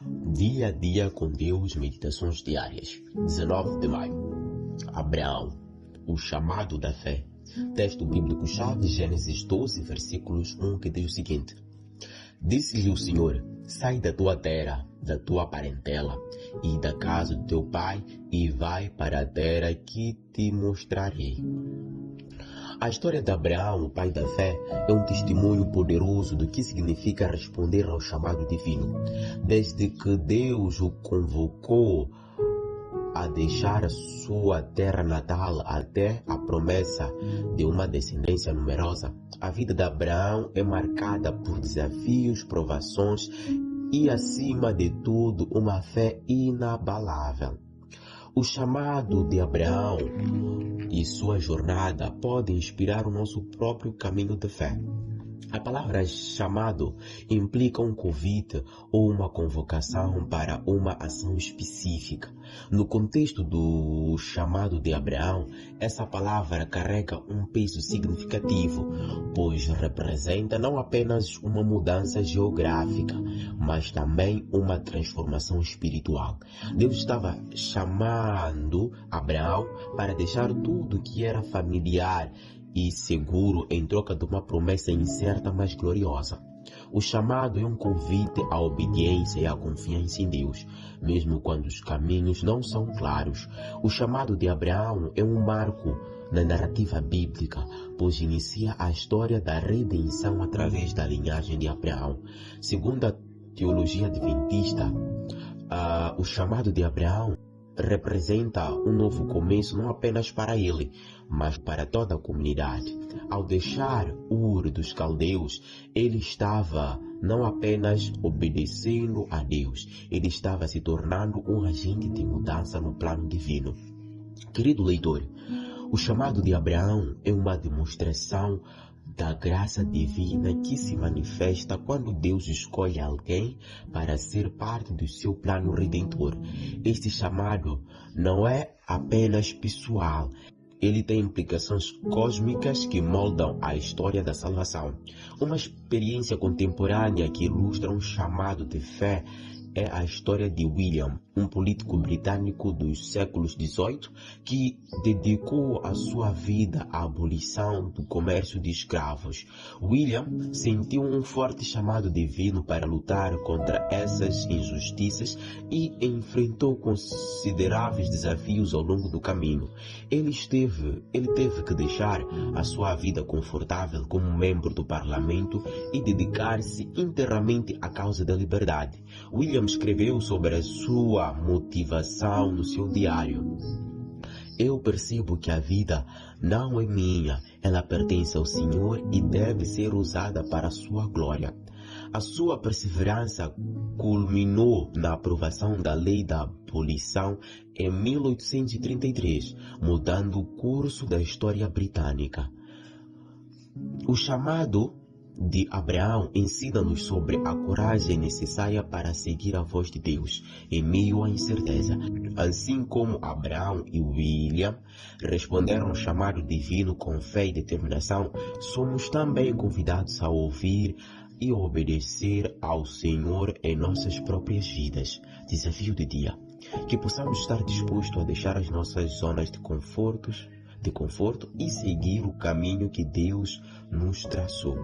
Dia a dia com Deus, meditações diárias. 19 de maio. Abraão, o chamado da fé. Texto bíblico-chave, Gênesis 12, versículos 1, que diz o seguinte: Disse-lhe o Senhor: sai da tua terra, da tua parentela e da casa do teu pai, e vai para a terra que te mostrarei. A história de Abraão, o pai da fé, é um testemunho poderoso do que significa responder ao chamado divino. Desde que Deus o convocou a deixar a sua terra natal até a promessa de uma descendência numerosa, a vida de Abraão é marcada por desafios, provações e, acima de tudo, uma fé inabalável. O chamado de Abraão e sua jornada podem inspirar o nosso próprio caminho de fé. A palavra chamado implica um convite ou uma convocação para uma ação específica. No contexto do chamado de Abraão, essa palavra carrega um peso significativo, pois representa não apenas uma mudança geográfica, mas também uma transformação espiritual. Deus estava chamando Abraão para deixar tudo que era familiar e seguro em troca de uma promessa incerta, mas gloriosa. O chamado é um convite à obediência e à confiança em Deus, mesmo quando os caminhos não são claros. O chamado de Abraão é um marco na narrativa bíblica, pois inicia a história da redenção através da linhagem de Abraão. Segundo a teologia adventista, o chamado de Abraão representa um novo começo não apenas para ele, mas para toda a comunidade. Ao deixar Ur dos Caldeus, ele estava não apenas obedecendo a Deus, ele estava se tornando um agente de mudança no plano divino. Querido leitor, o chamado de Abraão é uma demonstração da graça divina que se manifesta quando Deus escolhe alguém para ser parte do seu plano redentor. Este chamado não é apenas pessoal, ele tem implicações cósmicas que moldam a história da salvação. Uma experiência contemporânea que ilustra um chamado de fé é a história de William, um político britânico dos séculos XVIII que dedicou a sua vida à abolição do comércio de escravos. William sentiu um forte chamado divino para lutar contra essas injustiças e enfrentou consideráveis desafios ao longo do caminho. Ele teve que deixar a sua vida confortável como membro do parlamento e dedicar-se inteiramente à causa da liberdade. William escreveu sobre a sua motivação no seu diário: eu percebo que a vida não é minha, ela pertence ao Senhor e deve ser usada para a sua glória. A sua perseverança culminou na aprovação da Lei da Abolição em 1833, mudando o curso da história britânica. O chamado de Abraão ensina-nos sobre a coragem necessária para seguir a voz de Deus em meio à incerteza. Assim como Abraão e William responderam ao chamado divino com fé e determinação, somos também convidados a ouvir e obedecer ao Senhor em nossas próprias vidas. Desafio de dia: que possamos estar dispostos a deixar as nossas zonas de conforto e seguir o caminho que Deus nos traçou.